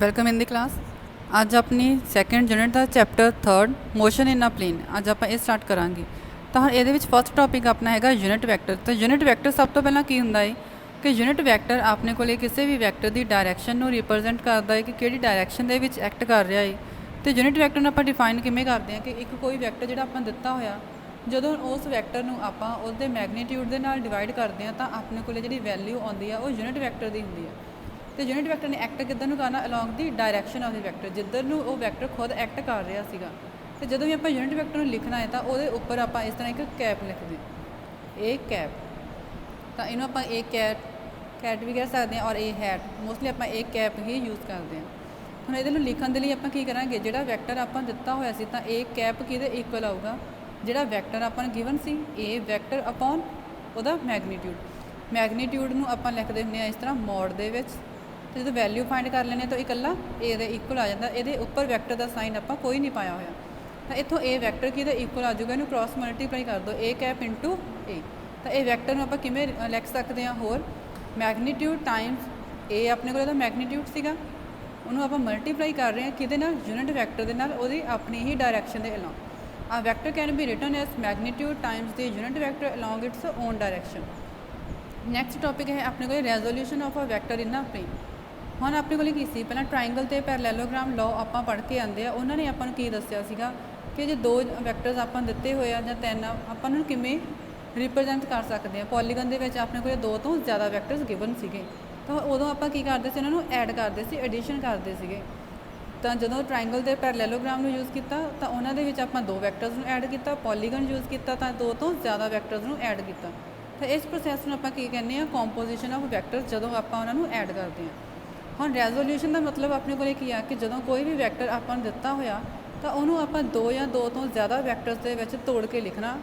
Welcome ਇਨ ਦੀ class. ਅੱਜ ਆਪਣੀ second unit the chapter 3 motion in a plain ਅੱਜ ਆਪਾਂ ਇਹ ਸਟਾਰਟ ਕਰਾਂਗੇ। ਤਾਂ ਹੁਣ ਇਹਦੇ ਵਿੱਚ ਫਸਟ ਟੌਪਿਕ ਆਪਣਾ ਹੈਗਾ ਯੂਨਿਟ ਵੈਕਟਰ। ਤਾਂ ਯੂਨਿਟ ਵੈਕਟਰ ਸਭ ਤੋਂ ਪਹਿਲਾਂ ਕੀ ਹੁੰਦਾ ਹੈ ਕਿ ਯੂਨਿਟ ਵੈਕਟਰ ਆਪਣੇ ਕੋਲੇ ਕਿਸੇ ਵੀ ਵੈਕਟਰ ਦੀ ਡਾਇਰੈਕਸ਼ਨ ਨੂੰ ਰਿਪਰੈਜ਼ੈਂਟ ਕਰਦਾ ਹੈ ਕਿ ਕਿਹੜੀ ਡਾਇਰੈਕਸ਼ਨ ਦੇ ਵਿੱਚ ਐਕਟ ਕਰ ਰਿਹਾ ਹੈ। ਤੇ ਯੂਨਿਟ ਵੈਕਟਰ ਨੂੰ ਆਪਾਂ ਡਿਫਾਈਨ ਕਿਵੇਂ ਕਰਦੇ ਹਾਂ ਕਿ ਇੱਕ ਕੋਈ ਵੈਕਟਰ ਜਿਹੜਾ ਆਪਾਂ ਦਿੱਤਾ ਹੋਇਆ, ਜਦੋਂ ਉਸ ਵੈਕਟਰ ਨੂੰ ਆਪਾਂ ਉਹਦੇ ਮੈਗਨੀਟਿਊਡ ਦੇ ਨਾਲ ਡਿਵਾਈਡ ਕਰਦੇ ਹਾਂ ਤਾਂ ਆਪਣੇ ਕੋਲੇ ਜਿਹੜੀ ਵੈਲਿਊ ਆਉਂਦੀ ਆ ਉਹ ਯੂਨਿਟ ਵੈਕਟਰ ਦੀ ਹੁੰਦੀ ਹੈ। ਤੇ ਯੂਨਿਟ ਵੈਕਟਰ ਨੇ ਐਕਟ ਕਿੱਧਰ ਨੂੰ ਕਰਨਾ, along the direction of the vector, ਜਿੱਧਰ ਨੂੰ ਉਹ ਵੈਕਟਰ ਖੁਦ ਐਕਟ ਕਰ ਰਿਹਾ ਸੀਗਾ। ਤੇ ਜਦੋਂ ਵੀ ਆਪਾਂ ਯੂਨਿਟ ਵੈਕਟਰ ਨੂੰ ਲਿਖਣਾ ਹੈ ਤਾਂ ਉਹਦੇ ਉੱਪਰ ਆਪਾਂ ਇਸ ਤਰ੍ਹਾਂ ਇੱਕ ਕੈਪ ਲਿਖਦੇ ਹਾਂ, ਇਹ ਕੈਪ। ਤਾਂ ਇਹਨੂੰ ਆਪਾਂ ਇਹ ਕੈਟ ਵੀ ਕਹਿ ਸਕਦੇ ਹਾਂ ਔਰ ਇਹ ਹੈਟ, ਮੋਸਟਲੀ ਆਪਾਂ ਇਹ ਕੈਪ ਹੀ ਯੂਜ਼ ਕਰਦੇ ਹਾਂ। ਹੁਣ ਇਹਦੇ ਨੂੰ ਲਿਖਣ ਦੇ ਲਈ ਆਪਾਂ ਕੀ ਕਰਾਂਗੇ, ਜਿਹੜਾ ਵੈਕਟਰ ਆਪਾਂ ਦਿੱਤਾ ਹੋਇਆ ਸੀ ਤਾਂ ਇਹ ਕੈਪ ਕਿਹਦੇ ਇਕੁਅਲ ਆਊਗਾ, ਜਿਹੜਾ ਵੈਕਟਰ ਆਪਾਂ ਨੂੰ ਗਿਵਨ ਸੀ ਇਹ ਵੈਕਟਰ ਅਪੋਨ ਉਹਦਾ ਮੈਗਨੀਟਿਊਡ ਨੂੰ ਆਪਾਂ ਲਿਖਦੇ ਹੁੰਦੇ ਹਾਂ ਇਸ ਤਰ੍ਹਾਂ ਮੋਡ ਦੇ ਵਿੱਚ। ਤੇ ਜਦੋਂ ਵੈਲਿਊ ਫਾਈਂਡ ਕਰ ਲੈਂਦੇ ਤਾਂ ਇਕੱਲਾ ਏ ਦੇ ਇਕੁਅਲ ਆ ਜਾਂਦਾ, ਇਹਦੇ ਉੱਪਰ ਵੈਕਟਰ ਦਾ ਸਾਈਨ ਆਪਾਂ ਕੋਈ ਨਹੀਂ ਪਾਇਆ ਹੋਇਆ। ਤਾਂ ਇੱਥੋਂ ਇਹ ਵੈਕਟਰ ਕਿਹਦੇ ਇਕੁਅਲ ਆ ਜਾਊਗਾ, ਇਹਨੂੰ ਕ੍ਰਾਸ ਮਲਟੀਪਲਾਈ ਕਰ ਦਿਓ, ਏ ਕੈਪ ਇੰਟੂ ਏ। ਤਾਂ ਇਹ ਵੈਕਟਰ ਨੂੰ ਆਪਾਂ ਕਿਵੇਂ ਲਿਖ ਸਕਦੇ ਹਾਂ, ਹੋਰ ਮੈਗਨੀਟਿਊਡ ਟਾਈਮਸ ਏ, ਆਪਣੇ ਕੋਲ ਇਹਦਾ ਮੈਗਨੀਟਿਊਡ ਸੀਗਾ, ਉਹਨੂੰ ਆਪਾਂ ਮਲਟੀਪਲਾਈ ਕਰ ਰਹੇ ਹਾਂ ਕਿਹਦੇ ਨਾਲ, ਯੂਨਿਟ ਵੈਕਟਰ ਦੇ ਨਾਲ, ਉਹਦੀ ਆਪਣੀ ਹੀ ਡਾਇਰੈਕਸ਼ਨ ਦੇ along. A vector can be written as magnitude times the unit vector along its own direction. Next topic ਹੈ ਆਪਣੇ ਕੋਲ resolution of a vector in a plane. ਹੁਣ ਆਪਣੇ ਕੋਲ ਕੀ ਸੀ, ਪਹਿਲਾਂ ਟਰਾਇੰਗਲ ਅਤੇ ਪੈਰਲੈਲੋਗ੍ਰਾਮ ਲਾਅ ਆਪਾਂ ਪੜ੍ਹ ਕੇ ਆਉਂਦੇ ਆ। ਉਹਨਾਂ ਨੇ ਆਪਾਂ ਨੂੰ ਕੀ ਦੱਸਿਆ ਸੀਗਾ ਕਿ ਜੇ ਦੋ ਵੈਕਟਰਸ ਆਪਾਂ ਦਿੱਤੇ ਹੋਏ ਆ ਜਾਂ ਤਿੰਨ, ਆਪਾਂ ਨੂੰ ਕਿਵੇਂ ਰਿਪਰੈਜ਼ੈਂਟ ਕਰ ਸਕਦੇ ਹਾਂ। ਪੋਲੀਗਨ ਦੇ ਵਿੱਚ ਆਪਣੇ ਕੋਲ 2 ਤੋਂ ਜ਼ਿਆਦਾ ਵੈਕਟਰਸ ਗਿਵਨ ਸੀਗੇ, ਤਾਂ ਉਦੋਂ ਆਪਾਂ ਕੀ ਕਰਦੇ ਸੀ, ਉਹਨਾਂ ਨੂੰ ਐਡ ਕਰਦੇ ਸੀ, ਐਡੀਸ਼ਨ ਕਰਦੇ ਸੀਗੇ। ਤਾਂ ਜਦੋਂ ਟਰਾਇੰਗਲ ਦੇ ਪੈਰਲੈਲੋਗ੍ਰਾਮ ਨੂੰ ਯੂਜ਼ ਕੀਤਾ ਤਾਂ ਉਹਨਾਂ ਦੇ ਵਿੱਚ ਆਪਾਂ 2 ਵੈਕਟਰਸ ਨੂੰ ਐਡ ਕੀਤਾ, ਪੋਲੀਗਨ ਯੂਜ਼ ਕੀਤਾ ਤਾਂ 2 ਤੋਂ ਜ਼ਿਆਦਾ ਵੈਕਟਰਸ ਨੂੰ ਐਡ ਕੀਤਾ। ਤਾਂ ਇਸ ਪ੍ਰੋਸੈਸ ਨੂੰ ਆਪਾਂ ਕੀ ਕਹਿੰਦੇ ਹਾਂ, ਕੰਪੋਜੀਸ਼ਨ ਆਫ ਵੈਕਟਰਸ, ਜਦੋਂ ਆਪਾਂ ਉਹਨਾਂ ਨੂੰ ਐਡ ਕਰਦੇ ਹਾਂ। ਹੁਣ ਰੈਜ਼ੋਲੂਸ਼ਨ ਦਾ ਮਤਲਬ ਆਪਣੇ ਕੋਲ ਕੀ ਆ ਕਿ ਜਦੋਂ ਕੋਈ ਵੀ ਵੈਕਟਰ ਆਪਾਂ ਨੂੰ ਦਿੱਤਾ ਹੋਇਆ ਤਾਂ ਉਹਨੂੰ ਆਪਾਂ 2 ਜਾਂ 2 ਤੋਂ ਜ਼ਿਆਦਾ ਵੈਕਟਰਸ ਦੇ ਵਿੱਚ ਤੋੜ ਕੇ ਲਿਖਣਾ,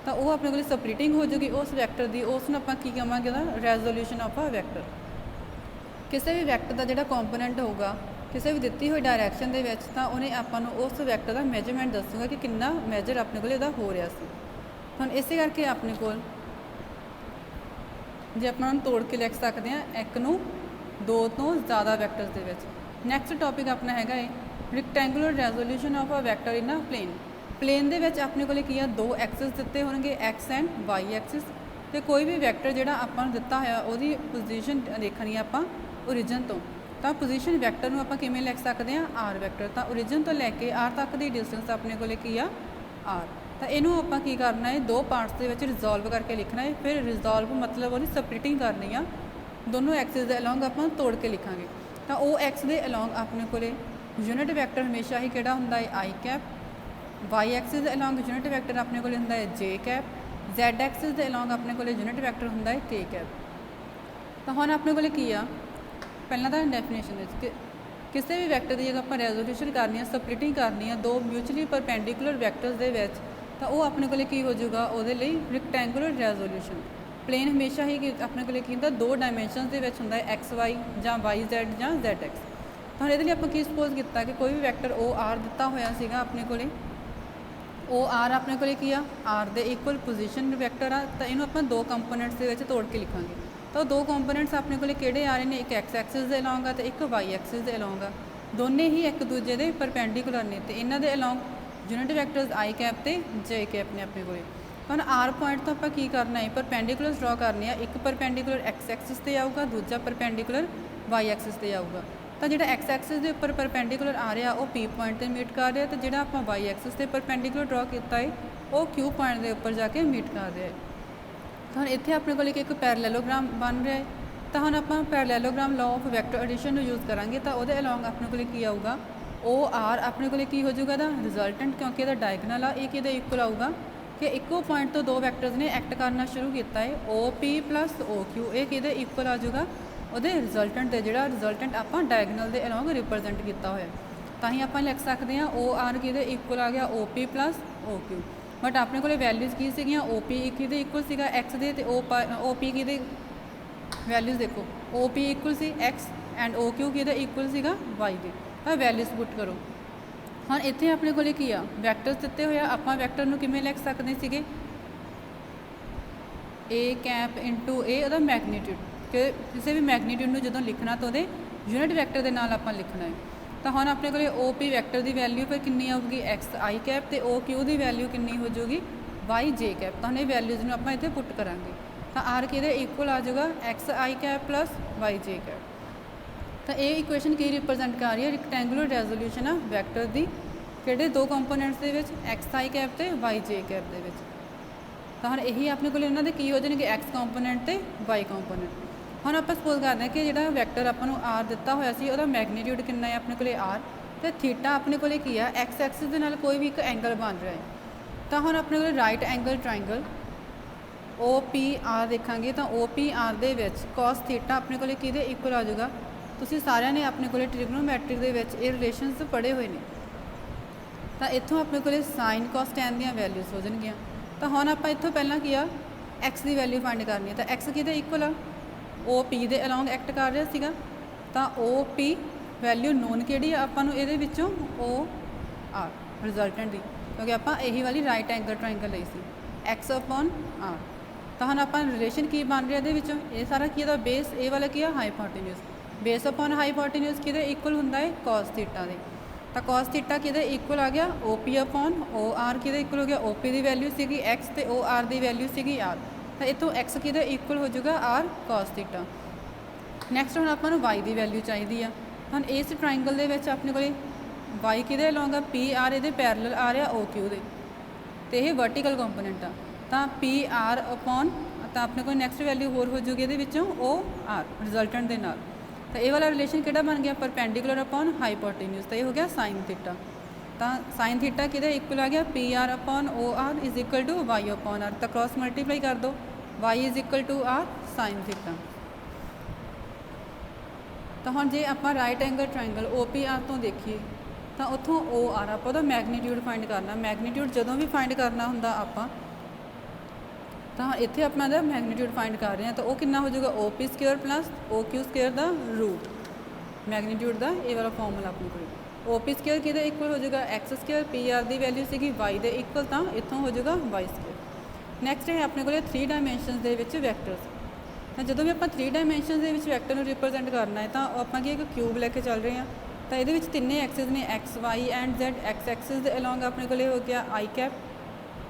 ਤਾਂ ਉਹ ਆਪਣੇ ਕੋਲ ਸਪਲਿਟਿੰਗ ਹੋ ਜੂਗੀ ਉਸ ਵੈਕਟਰ ਦੀ। ਉਸ ਨੂੰ ਆਪਾਂ ਕੀ ਕਹਾਂਗੇ, ਉਹਦਾ ਰੈਜ਼ੋਲੂਸ਼ਨ ਆਫ ਅ ਵੈਕਟਰ। ਕਿਸੇ ਵੀ ਵੈਕਟਰ ਦਾ ਜਿਹੜਾ ਕੰਪੋਨੈਂਟ ਹੋਊਗਾ ਕਿਸੇ ਵੀ ਦਿੱਤੀ ਹੋਈ ਡਾਇਰੈਕਸ਼ਨ ਦੇ ਵਿੱਚ, ਤਾਂ ਉਹਨੇ ਆਪਾਂ ਨੂੰ ਉਸ ਵੈਕਟਰ ਦਾ ਮੈਜਰਮੈਂਟ ਦੱਸੂਗਾ ਕਿ ਕਿੰਨਾ ਮੈਜਰ ਆਪਣੇ ਕੋਲ ਇਹਦਾ ਹੋ ਰਿਹਾ ਸੀ। ਹੁਣ ਇਸੇ ਕਰਕੇ ਆਪਣੇ ਕੋਲ ਜੇ ਆਪਾਂ ਉਹਨੂੰ ਤੋੜ ਕੇ ਲਿਖ ਸਕਦੇ ਹਾਂ ਇੱਕ ਨੂੰ 2 ਤੋਂ ਜ਼ਿਆਦਾ ਵੈਕਟਰਸ ਦੇ ਵਿੱਚ। ਨੈਕਸਟ ਟੌਪਿਕ ਆਪਣਾ ਹੈਗਾ ਹੈ rectangular resolution of a vector in a plane. Plane ਦੇ ਵਿੱਚ ਆਪਣੇ ਕੋਲ ਕੀ ਆ, 2 ਐਕਸਿਸ ਦਿੱਤੇ ਹੋਣਗੇ, ਐਕਸ ਐਂਡ ਵਾਈ ਐਕਸਿਸ। ਅਤੇ ਕੋਈ ਵੀ ਵੈਕਟਰ ਜਿਹੜਾ ਆਪਾਂ ਨੂੰ ਦਿੱਤਾ ਹੋਇਆ ਉਹਦੀ ਪੋਜੀਸ਼ਨ ਦੇਖਣੀ ਆ ਆਪਾਂ ਓਰੀਜਨ ਤੋਂ। ਤਾਂ ਪੋਜੀਸ਼ਨ ਵੈਕਟਰ ਨੂੰ ਆਪਾਂ ਕਿਵੇਂ ਲਿਖ ਸਕਦੇ ਹਾਂ, ਆਰ ਵੈਕਟਰ। ਤਾਂ ਓਰੀਜਨ ਤੋਂ ਲੈ ਕੇ ਆਰ ਤੱਕ ਦੀ ਡਿਸਟੈਂਸ ਆਪਣੇ ਕੋਲ ਕੀ ਆ, ਆਰ। ਤਾਂ ਇਹਨੂੰ ਆਪਾਂ ਕੀ ਕਰਨਾ ਹੈ, 2 ਪਾਰਟਸ ਦੇ ਵਿੱਚ ਰਿਜ਼ੋਲਵ ਕਰਕੇ ਲਿਖਣਾ ਹੈ। ਫਿਰ ਰਿਜ਼ੋਲਵ ਮਤਲਬ ਉਹਦੀ ਸਪਲਿਟਿੰਗ ਕਰਨੀ ਆ, ਦੋਨੋਂ ਐਕਸਿਸ ਦੇ ਅਲੋਂਗ ਆਪਾਂ ਤੋੜ ਕੇ ਲਿਖਾਂਗੇ। ਤਾਂ ਉਹ ਐਕਸ ਦੇ ਅਲੋਂਗ ਆਪਣੇ ਕੋਲੇ ਯੂਨਿਟ ਵੈਕਟਰ ਹਮੇਸ਼ਾ ਹੀ ਕਿਹੜਾ ਹੁੰਦਾ ਹੈ, ਆਈ ਕੈਪ। ਵਾਈ ਐਕਸਿਸ ਦੇ ਅਲੋਂਗ ਯੂਨਿਟ ਵੈਕਟਰ ਆਪਣੇ ਕੋਲ ਹੁੰਦਾ ਹੈ ਜੇ ਕੈਪ। ਜ਼ੈਡ ਐਕਸਿਸ ਦੇ ਅਲੋਂਗ ਆਪਣੇ ਕੋਲ ਯੂਨਿਟ ਵੈਕਟਰ ਹੁੰਦਾ ਹੈ ਕੇ ਕੈਪ। ਤਾਂ ਹੁਣ ਆਪਣੇ ਕੋਲ ਕੀ ਆ, ਪਹਿਲਾਂ ਤਾਂ ਡੈਫੀਨੇਸ਼ਨ ਵਿੱਚ ਕਿ ਕਿਸੇ ਵੀ ਵੈਕਟਰ ਦੀ ਜਦੋਂ ਆਪਾਂ ਰੈਜ਼ੋਲੂਸ਼ਨ ਕਰਨੀ ਆ, ਸਪਲਿਟਿੰਗ ਕਰਨੀ ਆ 2 ਮਿਊਚੁਅਲੀ ਪਰਪੈਂਡੀਕੂਲਰ ਵੈਕਟਰਸ ਦੇ ਵਿੱਚ, ਤਾਂ ਉਹ ਆਪਣੇ ਕੋਲ ਕੀ ਹੋ ਜਾਊਗਾ, ਉਹਦੇ ਲਈ ਰੈਕਟੈਂਗੂਲਰ ਰੈਜ਼ੋਲੂਸ਼ਨ। ਪਲੇਨ ਹਮੇਸ਼ਾ ਹੀ ਆਪਣੇ ਕੋਲ ਕੀ ਹੁੰਦਾ, 2 ਡਾਇਮੈਂਸ਼ਨਸ ਦੇ ਵਿੱਚ ਹੁੰਦਾ ਹੈ, ਐਕਸ ਵਾਈ ਜਾਂ ਵਾਈ ਜ਼ੈਡ ਜਾਂ ਜ਼ੈਡ ਐਕਸ। ਤਾਂ ਇਹਦੇ ਲਈ ਆਪਾਂ ਕੀ ਸਪੋਜ਼ ਕੀਤਾ ਕਿ ਕੋਈ ਵੀ ਵੈਕਟਰ ਓ ਆਰ ਦਿੱਤਾ ਹੋਇਆ ਸੀਗਾ ਆਪਣੇ ਕੋਲੇ, ਓ ਆਰ ਆਪਣੇ ਕੋਲੇ ਕੀ ਆ, ਆਰ ਦੇ ਇਕੁਅਲ ਪੋਜੀਸ਼ਨ ਵੈਕਟਰ ਆ। ਤਾਂ ਇਹਨੂੰ ਆਪਾਂ 2 ਕੰਪੋਨੈਂਟਸ ਦੇ ਵਿੱਚ ਤੋੜ ਕੇ ਲਿਖਾਂਗੇ। ਤਾਂ 2 ਕੰਪੋਨੈਂਟਸ ਆਪਣੇ ਕੋਲੇ ਕਿਹੜੇ ਆ ਰਹੇ ਨੇ, ਇੱਕ ਐਕਸ ਐਕਸਿਸ ਦੇ ਅਲੋਂਗ ਆ ਅਤੇ ਇੱਕ ਵਾਈ ਐਕਸਿਸ ਦੇ ਅਲੋਂਗ ਆ। ਦੋਨੇ ਹੀ ਇੱਕ ਦੂਜੇ ਦੇ ਪਰਪੈਂਡੀਕੂਲਰ ਨੇ ਅਤੇ ਇਹਨਾਂ ਦੇ ਅਲੋਂਗ ਯੂਨਿਟ ਵੈਕਟਰਸ ਆਈ ਕੈਪ ਅਤੇ ਜੇ ਕੈਪ ਨੇ ਆਪਣੇ ਕੋਲੇ। ਹੁਣ ਆਰ ਪੁਆਇੰਟ ਤੋਂ ਆਪਾਂ ਕੀ ਕਰਨਾ ਹੈ, ਪਰਪੈਂਡੀਕੂਲਰ ਡਰਾ ਕਰਨੀ ਆ। ਇੱਕ ਪਰਪੈਂਡੀਕੂਲਰ ਐਕਸ ਐਕਸਿਸ 'ਤੇ ਆਊਗਾ, ਦੂਜਾ ਪਰਪੈਂਡੀਕੂਲਰ ਵਾਈ ਐਕਸਿਸ 'ਤੇ ਆਊਗਾ। ਤਾਂ ਜਿਹੜਾ ਐਕਸ ਐਕਸਿਸ ਦੇ ਉੱਪਰ ਪਰਪੈਂਡੀਕੂਲਰ ਆ ਰਿਹਾ ਉਹ ਪੀ ਪੁਆਇੰਟ 'ਤੇ ਮੀਟ ਕਰ ਰਿਹਾ, ਅਤੇ ਜਿਹੜਾ ਆਪਾਂ ਵਾਈ ਐਕਸਿਸ 'ਤੇ ਪਰਪੈਂਡੀਕੂਲਰ ਡਰਾ ਕੀਤਾ ਹੈ ਉਹ ਕਿਊ ਪੁਆਇੰਟ ਦੇ ਉੱਪਰ ਜਾ ਕੇ ਮੀਟ ਕਰ ਰਿਹਾ ਹੈ। ਤਾਂ ਹੁਣ ਇੱਥੇ ਆਪਣੇ ਕੋਲ ਇੱਕ ਪੈਰਲੈਲੋਗ੍ਰਾਮ ਬਣ ਰਿਹਾ ਹੈ। ਤਾਂ ਹੁਣ ਆਪਾਂ ਪੈਰਲੈਲੋਗ੍ਰਾਮ ਲਾਅ ਆਫ ਵੈਕਟਰ ਐਡੀਸ਼ਨ ਨੂੰ ਯੂਜ਼ ਕਰਾਂਗੇ। ਤਾਂ ਉਹਦੇ ਅਲੋਂਗ ਆਪਣੇ ਕੋਲ ਕੀ ਆਊਗਾ, ਓ ਆਰ ਆਪਣੇ ਕੋਲ ਕੀ ਹੋ ਜਾਊਗਾ, ਦਾ ਰਿਜ਼ਲਟੈਂਟ, ਕਿਉਂਕਿ ਇਹਦਾ ਡਾਇਗਨਲ ਆ, ਇਹ ਕਿਹਦੇ ਇਕੁਅਲ ਆਊਗਾ ਕਿ ਇੱਕੋ ਪੁਆਇੰਟ ਤੋਂ 2 ਵੈਕਟਰਸ ਨੇ ਐਕਟ ਕਰਨਾ ਸ਼ੁਰੂ ਕੀਤਾ ਹੈ, ਓ ਪੀ ਪਲੱਸ ਓ ਕਿਊ, ਇਹ ਕਿਹਦੇ ਇਕੁਅਲ ਆ ਜਾਊਗਾ, ਉਹਦੇ ਰਿਜ਼ਲਟੈਂਟ ਦੇ, ਜਿਹੜਾ ਰਿਜ਼ਲਟੈਂਟ ਆਪਾਂ ਡਾਇਗਨਲ ਦੇ ਅਲੋਂਗ ਰਿਪਰੈਜ਼ੈਂਟ ਕੀਤਾ ਹੋਇਆ। ਤਾਂ ਹੀ ਆਪਾਂ ਲਿਖ ਸਕਦੇ ਹਾਂ ਓ ਆਰ ਕਿਹਦੇ ਇਕੁਅਲ ਆ ਗਿਆ, ਓ ਪੀ ਪਲੱਸ ਓ ਕਿਊ। ਬਟ ਆਪਣੇ ਕੋਲ ਵੈਲਿਊਜ਼ ਕੀ ਸੀਗੀਆਂ, ਓ ਪੀ ਕਿਹਦੇ ਇਕੁਅਲ ਸੀਗਾ, ਐਕਸ ਦੇ, ਅਤੇ ਓ ਪੀ ਕਿਹਦੇ ਵੈਲਿਊਜ਼ ਦੇਖੋ, ਓ ਪੀ ਇਕੁਅਲ ਸੀ ਐਕਸ ਐਂਡ ਓ ਕਿਊ ਕਿਹਦੇ ਇਕੁਅਲ ਸੀਗਾ, ਵਾਈ ਦੇ। ਤਾਂ ਵੈਲਿਊਜ਼ ਪੁੱਟ ਕਰੋ। ਹੁਣ ਇੱਥੇ ਆਪਣੇ ਕੋਲ ਕੀ ਆ, ਵੈਕਟਰਸ ਦਿੱਤੇ ਹੋਏ ਆ। ਆਪਾਂ ਵੈਕਟਰ ਨੂੰ ਕਿਵੇਂ ਲਿਖ ਸਕਦੇ ਸੀਗੇ, ਏ ਕੈਪ ਇੰਟੂ ਏ, ਉਹਦਾ ਮੈਗਨੀਟਿਊਡ। ਕਿ ਕਿਸੇ ਵੀ ਮੈਗਨੀਟਿਊਡ ਨੂੰ ਜਦੋਂ ਲਿਖਣਾ ਤਾਂ ਉਹਦੇ यूनिट वैक्टर के नाल आपां लिखना है। तो हुण अपने कोले ओ पी वैक्टर की वैल्यू फिर कितनी आऊगी एक्स आई कैप, तो ओ क्यू की वैल्यू कितनी हो जाऊगी वाई जे कैप। तो हम वैल्यूज़ में आपां इत्थे पुट करांगे, तो आर किहदे इक्वल आ जाऊगा एक्स आई कैप प्लस वाई जे कैप। तो ये इक्वेशन की रिप्रजेंट कर रही है रिक्टेंगुलर रेजोल्यूशन आ वैक्टर की किहड़े दो कंपोनेंट्स दे विच एक्स आई कैप ते वाई जे कैप दे विच। तो हम यही अपने को इन्हों के की हो जाएंगे एक्स कंपोनेंट ते वाई कंपोनेंट। हम आप सपोज करते हैं कि जो वैक्टर आपको आर दिता होया सी उहदा मैगनीट्यूड कितना है अपने को आर, तो थीटा अपने को की है एक्स एक्सिस के नाल कोई भी एक एंगल बन रहा है। तो हम अपने को right angle triangle O P R देखांगे, तो ओ पी आर दे विच कॉस थीटा अपने को किहदे इक्वल आ जाऊगा। तुसीं सारिਆਂ ने अपने को ट्रिग्नोमैट्रिक दे विच ये रिलेशनस पढ़े हुए हैं। तो इत्थों अपने को साइन कॉस टैन दी वैल्यूज़ हो जाएगियां। तो हम आप इत्थों पहला किया एक्स की वैल्यू फाइंड करनी है, तो एक्स किहदे इक्वल आ ओ पी दे अलॉन्ग एक्ट कर रहा सीगा। तो ओ पी वैल्यू नोन किहड़ी आपां नूं इहदे विचों ओ आर रिजल्टेंट दी, क्योंकि आपां यही वाली राइट एंगल ट्राइंगल लई सी एक्स अपॉन आर। तो हम आप रिलेशन की बन रहा इहदे विचों ये सारा की बेस ए वाला की हाईपोटेन्यूज, बेस अपॉन हाईपोटेन्यूज किहदे इक्वल हुंदा है कॉस थीटा दे। तो कॉस थीटा किहदे इक्वल आ गया O P upon O R किहदे इक्वल हो गया ओ पी की वैल्यू सीगी एक्स ते ओ आर की वैल्यू सीगी आर। तो इतों एक्स किहदे इक्वल हो जाएगा आर कॉस थीटा। नैक्सट हम आपको वाई की वैल्यू चाहिए आ। हम इस ट्राइंगल दे विच अपने को वाई किहदे अलॉन्ग आ पी आर ये पैरल आ रहा ओ क्यू दे, तो यह वर्टिकल कंपोनेंट आ। तो पी आर अपॉन तो अपने को नैक्सट वैल्यू होर हो जाएगी ये विचों ओ आर रिजल्टेंट के नाल। तो ये वाला रिलेशन किहड़ा बन गया परपेंडिकुलर अपॉन हाईपोटेन्यूज, तो ये हो गया साइन थीटा। तो साइन थीटा किहदे इक्वल आ गया P R upon O R is equal to Y upon R. तो क्रॉस मल्टीप्लाई कर दो, Y is equal to R sine theta. तो हम जे आप right angle triangle O P R तो देखिए तो उत्थों ओ आर आप मैगनीट्यूड फाइंड करना। मैगनीट्यूड जदों भी फाइंड करना हुंदा आपां तो इत्थे अपना दा मैगनीट्यूड फाइंड कर रहे हैं, तो वो कितना हो जाएगा O P square plus O Q square का रूट मैगनीट्यूड का ये वाला फॉर्मूला अपने को। ओ पी स्क्वेयर किहदे इक्वल हो जाएगा एक्स स्क्वेयर, पी आर की वैल्यू सीगी वाई दे इक्वल, तो इत्थों हो जाएगा वाई स्क्वेयर। नैक्सट है अपने को 3 डायमेंशन दे विच वैक्टर्स। तो जो भी आप 3 डायमेंशन दे विच वैक्टर को रिप्रजेंट करना है तो आप एक क्यूब लैके चल रहे हैं। तो ये तीनों एक्सिस ने X Y and Z. X axis के अलॉन्ग अपने को हो गया आई कैप,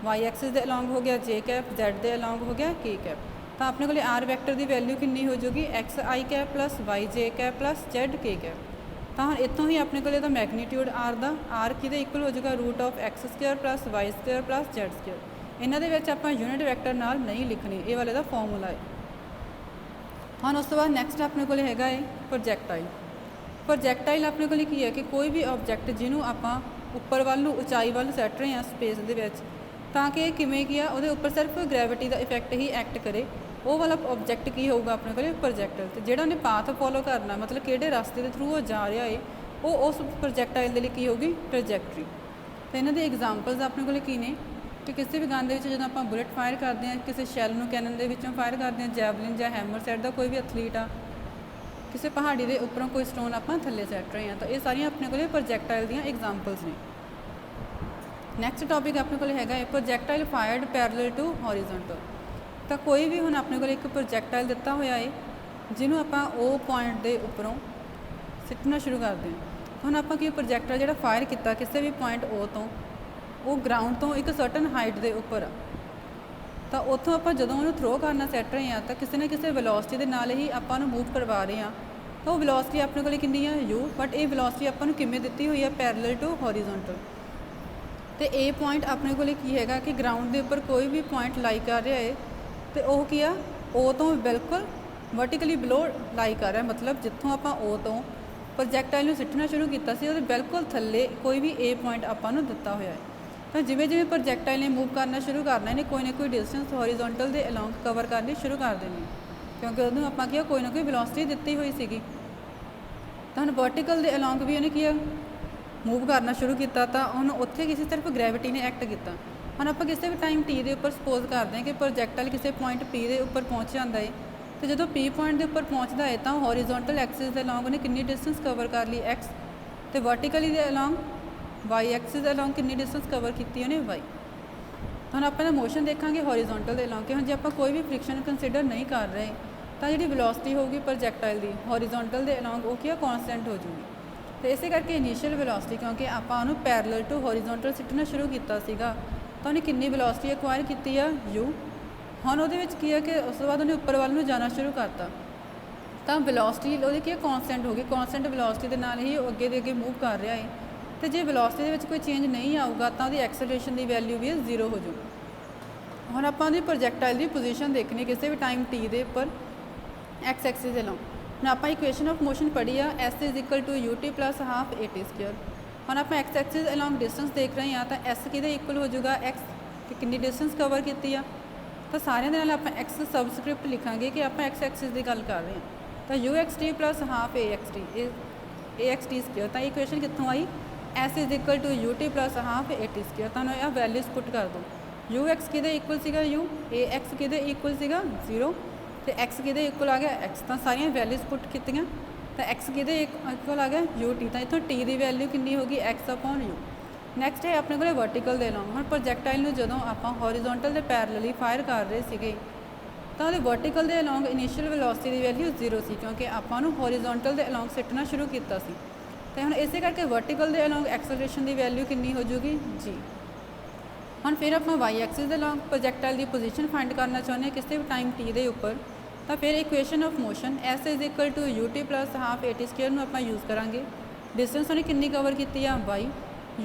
वाई एक्सिस के अलॉन्ग हो गया जे कैप, जैड के अलॉन्ग हो गया के कैप। तो अपने को आर वैक्टर की वैल्यू कितनी हो जाएगी एक्स आई कैप प्लस वाई जे cap plus Z K cap. तो हम इतों ही अपने को मैगनीट्यूड आर का आर कि इक्वल हो जाएगा root of X square plus Y square plus Z square. इन्हों के आप यूनिट वैक्टर नाल नहीं लिखनी, ये वाले का फॉर्मूला है। हाँ उस तो बाद नैक्सट अपने को है प्रोजैक्टाइल। प्रोजैक्टाइल अपने को की है कि कोई भी ऑबजैक्ट जिन्होंने आप उपर वाल उचाई वाल सैट रहे हैं स्पेस के ताकि किमें की वो उपर सिर्फ ग्रैविटी का इफैक्ट ही एक्ट करे, वो वाला ऑबजैक्ट की होगा अपने को प्रोजैक्टाइल। तो जो उन्हें पाथ फॉलो करना मतलब कि रास्ते के थ्रू वो जा रहा है वो उस प्रोजैक्टाइल के लिए की होगी ट्रैजेक्टरी। तो इन्हों के एग्जाम्पल्स अपने को की ने कि किसी भी गन के जो आप बुलेट फायर करते हैं, किसी शैल में कैनन के फायर करते हैं, जैवलिन या हैमर सैट का कोई भी एथलीट आ, किसी पहाड़ी के उपरों कोई स्टोन आप थले सैट रहे हैं, तो ये सारिया अपने को प्रोजैक्टाइल दी एग्जाम्पल्स ने। नैक्सट टॉपिक अपने को है प्रोजैक्टाइल फायर्ड पैरल टू हॉरिजोंटल। तो कोई भी हम अपने को एक प्रोजैक्टाइल दिता हुआ है जिन्हों आप ओ पॉइंट के उपरों सिटना शुरू करते हैं। हम आप प्रोजैक्टाइल जो फायर किया किसी भी पॉइंट ओ तो वो ग्राउंड तो एक सर्टन हाइट के उपर आ, तो उत्थों आप जो उन्होंने थ्रो करना सैट रहे हैं तो किसी न किसी वेलोसिटी के नाल ही आप मूव करवा रहे हैं। तो वेलोसिटी अपने को कितनी है यू, बट ये वेलोसिटी आपको किमें दी हुई है पैरल टू हॉरिजोंटल। तो ए पॉइंट अपने को की है कि ग्राउंड के उपर कोई भी पॉइंट लाई कर रहा है तो वह की आ ओ तो बिल्कुल वर्टिकली बिलो लाई कर रहा है, मतलब जितों आप ओ तो प्रोजैक्टाइल में सिटना शुरू किया बिल्कुल थले कोई भी ए पॉइंट आपको दिता हुआ है। तो जिमें जिमें प्रोजैक्टाइल ने मूव करना शुरू करना इन्हें कोई ना कोई डिस्टेंस हॉरिजोंटल के अलॉन्ग कवर करनी शुरू कर देनी, क्योंकि उन्होंने आप किया कोई ना कोई वेलोसिटी दी हुई सी। तो हम वर्टिकल के अलॉन्ग भी उन्हें किया मूव करना शुरू किया, तो उन्होंने उत्थे किसी सिर्फ ग्रैविटी ने एक्ट किया। हम आप किसी भी टाइम टी के उपर सपोज करते हैं कि प्रोजैक्टाइल किसी पॉइंट पी के उपर पहुँच जाता है, तो जो पी पॉइंट के उपर पहुँचता है तो हॉरिजोंटल एक्सिस के अलॉन्ग उन्हें कितनी डिस्टेंस कवर कर ली एक्स, तो वर्टिकली के अलॉन्ग वाई एक्सिस अलॉन्ग कितनी डिस्टेंस कवर की उन्हें वाई। तो हम आप मोशन देखा हॉरिजोंटल के अलॉन्ग कि हम जो आप कोई भी फ्रिक्शन कंसिडर नहीं कर रहे ਤਾਂ ਜਿਹੜੀ ਵੈਲੋਸਿਟੀ ਹੋਊਗੀ ਪ੍ਰੋਜੈਕਟਾਈਲ ਦੀ ਹੌਰੀਜ਼ੌਂਟਲ ਦੇ ਅਲੋਂਗ ਉਹ ਕੀ ਆ ਕੌਨਸਟੈਂਟ ਹੋ ਜੂਗੀ। ਤੇ ਇਸੇ ਕਰਕੇ ਇਨੀਸ਼ੀਅਲ ਵੈਲੋਸਿਟੀ ਕਿਉਂਕਿ ਆਪਾਂ ਉਹਨੂੰ ਪੈਰਲਲ ਟੂ ਹੌਰੀਜ਼ੌਂਟਲ ਸਿੱਟਣਾ ਸ਼ੁਰੂ ਕੀਤਾ ਸੀਗਾ ਤਾਂ ਉਹਨੇ ਕਿੰਨੀ ਵੈਲੋਸਿਟੀ ਐਕਵਾਇਰ ਕੀਤੀ ਆ u। ਹੁਣ ਉਹਦੇ ਵਿੱਚ ਕੀ ਹੈ ਕਿ ਉਸ ਤੋਂ ਬਾਅਦ ਉਹਨੇ ਉੱਪਰ ਵੱਲ ਨੂੰ ਜਾਣਾ ਸ਼ੁਰੂ ਕਰਤਾ ਤਾਂ ਵੈਲੋਸਿਟੀ ਉਹਦੀ ਕੀ ਕੌਨਸਟੈਂਟ ਹੋ ਗਈ। ਕੌਨਸਟੈਂਟ ਵੈਲੋਸਿਟੀ ਦੇ ਨਾਲ ਹੀ ਉਹ ਅੱਗੇ ਦੇ ਅੱਗੇ ਮੂਵ ਕਰ ਰਿਹਾ ਹੈ ਤੇ ਜੇ ਵੈਲੋਸਿਟੀ ਦੇ ਵਿੱਚ ਕੋਈ ਚੇਂਜ ਨਹੀਂ ਆਊਗਾ ਤਾਂ ਉਹਦੀ ਐਕਸਲਰੇਸ਼ਨ ਦੀ ਵੈਲਿਊ ਵੀ 0 ਹੋ ਜਾਊਗੀ। ਹੁਣ ਆਪਾਂ ਉਹਦੀ ਪ੍ਰੋਜੈਕਟਾਈਲ ਦੀ ਪੋਜੀਸ਼ਨ ਦੇਖਣੀ ਕਿਸੇ ਵੀ ਟਾਈਮ t ਦੇ ਉੱਪਰ x ਐਕਸਿਸ ਦੇ ਅਲੋਂਗ। ਹੁਣ ਆਪਾਂ ਇਕੁਏਸ਼ਨ ਆਫ ਮੋਸ਼ਨ ਪੜ੍ਹੀ ਆ s = ut + ਹਾਫ at²। ਹੁਣ ਆਪਾਂ x ਐਕਸਿਸ ਅਲੋਂਗ ਡਿਸਟੈਂਸ ਦੇਖ ਰਹੇ ਹਾਂ ਤਾਂ s ਕਿਹਦੇ ਇਕੁਅਲ ਹੋ ਜਾਊਗਾ x ਕਿ ਕਿੰਨੀ ਡਿਸਟੈਂਸ ਕਵਰ ਕੀਤੀ ਆ ਤਾਂ ਸਾਰਿਆਂ ਦੇ ਨਾਲ ਆਪਾਂ x ਸਬਸਕ੍ਰਿਪਟ ਲਿਖਾਂਗੇ ਕਿ ਆਪਾਂ x ਐਕਸਿਸ ਦੀ ਗੱਲ ਕਰ ਰਹੇ ਹਾਂ ਤਾਂ uxt + ਹਾਫ axt² ਤਾਂ ਇਕੁਏਸ਼ਨ ਕਿੱਥੋਂ ਆਈ s = ut + ਹਾਫ at²। ਤੁਹਾਨੂੰ ਇਹ ਵੈਲਿਊਜ਼ ਪੁੱਟ ਕਰ ਦਿਓ ux ਕਿਹਦੇ ਇਕੁਅਲ ਸੀਗਾ u, ax ਕਿਹਦੇ ਇਕੁਅਲ ਸੀਗਾ 0 ਤੇ x ਕਿਹਦੇ ਇਕੁਅਲ ਆ ਗਿਆ x। ਤਾਂ ਸਾਰੀਆਂ ਵੈਲਿਊਜ਼ ਪੁੱਟ ਕੀਤੀਆਂ ਤਾਂ x ਕਿਹਦੇ ਇਕੁਅਲ ਆ ਗਿਆ ut। ਤਾਂ ਇੱਥੋਂ t ਦੀ ਵੈਲਿਊ ਕਿੰਨੀ ਹੋ ਗਈ x/u। ਨੈਕਸਟ ਹੈ ਆਪਣੇ ਕੋਲ ਵਰਟੀਕਲ ਦੇ ਅਲੋਂਗ। ਹੁਣ ਪ੍ਰੋਜੈਕਟਾਈਲ ਨੂੰ ਜਦੋਂ ਆਪਾਂ ਹੌਰੀਜ਼ੌਂਟਲ ਦੇ ਪੈਰਲਲੀ ਫਾਇਰ ਕਰ ਰਹੇ ਸੀਗੇ ਤਾਂ ਉਹਦੇ ਵਰਟੀਕਲ ਦੇ ਅਲੋਂਗ ਇਨੀਸ਼ੀਅਲ ਵੈਲੋਸਿਟੀ ਦੀ ਵੈਲਿਊ 0 ਸੀ ਕਿਉਂਕਿ ਆਪਾਂ ਨੂੰ ਹੌਰੀਜ਼ੌਂਟਲ ਦੇ ਅਲੋਂਗ ਸਿੱਟਣਾ ਸ਼ੁਰੂ ਕੀਤਾ ਸੀ। ਤੇ ਹੁਣ ਇਸੇ ਕਰਕੇ ਵਰਟੀਕਲ ਦੇ ਅਲੋਂਗ ਐਕਸਲਰੇਸ਼ਨ ਦੀ ਵੈਲਿਊ ਕਿੰਨੀ ਹੋ ਜੂਗੀ g। ਹੁਣ ਫਿਰ ਆਪਾਂ y ਐਕਸਿਸ ਦੇ ਅਲੋਂਗ ਪ੍ਰੋਜੈਕਟਾਈਲ ਦੀ ਪੋਜੀਸ਼ਨ ਫਾਈਂਡ ਕਰਨਾ ਚਾਹੁੰਦੇ ਹਾਂ ਕਿਸੇ ਵੀ ਟਾਈਮ t ਦੇ ਉੱਪਰ ਤਾਂ ਫਿਰ equation of motion s = ut + half at² ਨੂੰ ਆਪਾਂ ਯੂਜ਼ ਕਰਾਂਗੇ। ਡਿਸਟੈਂਸ ਉਹਨੇ ਕਿੰਨੀ ਕਵਰ ਕੀਤੀ ਆ y,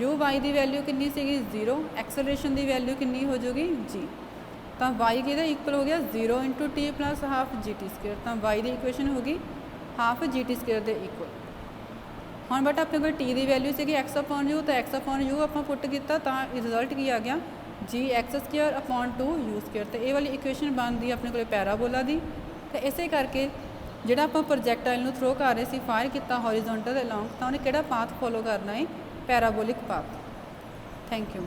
y ਦੀ ਵੈਲਿਊ ਕਿੰਨੀ ਸੀਗੀ 0, ਐਕਸਲਰੇਸ਼ਨ ਦੀ ਵੈਲਿਊ ਕਿੰਨੀ ਹੋ ਜੂਗੀ g। ਤਾਂ y ਕਿਹਦਾ ਇਕੁਅਲ ਹੋ ਗਿਆ 0 × t + ਹਾਫ gt²। ਤਾਂ y ਦੀ ਇਕੁਏਸ਼ਨ ਹੋ ਗਈ ਹਾਫ gt² ਦੇ ਇਕੁਅਲ। ਹੁਣ ਬਟ ਆਪਣੇ ਕੋਲ t ਦੀ ਵੈਲਿਊ ਸੀਗੀ x/u ਤਾਂ x/u ਆਪਾਂ ਪੁੱਟ ਕੀਤਾ ਤਾਂ ਰਿਜ਼ਲਟ ਕੀ ਆ ਗਿਆ gx²/2u²। ਤੇ ਇਹ ਵਾਲੀ ਇਕੁਏਸ਼ਨ ਬਣਦੀ ਆਪਣੇ ਕੋਲ ਪੈਰਾਬੋਲਾ ਦੀ। ਤੇ ਇਸੇ ਕਰਕੇ ਜਿਹੜਾ ਆਪਾਂ ਪ੍ਰੋਜੈਕਟਾਈਲ ਨੂੰ ਥਰੋ ਕਰ ਰਹੇ ਸੀ ਫਾਇਰ ਕੀਤਾ ਹੌਰੀਜ਼ੌਂਟਲ ਦੇ ਅਲੋਂਗ ਤਾਂ ਉਹਨੇ ਕਿਹੜਾ ਪਾਥ ਫੋਲੋ ਕਰਨਾ ਹੈ ਪੈਰਾਬੋਲਿਕ ਪਾਥ। Thank you.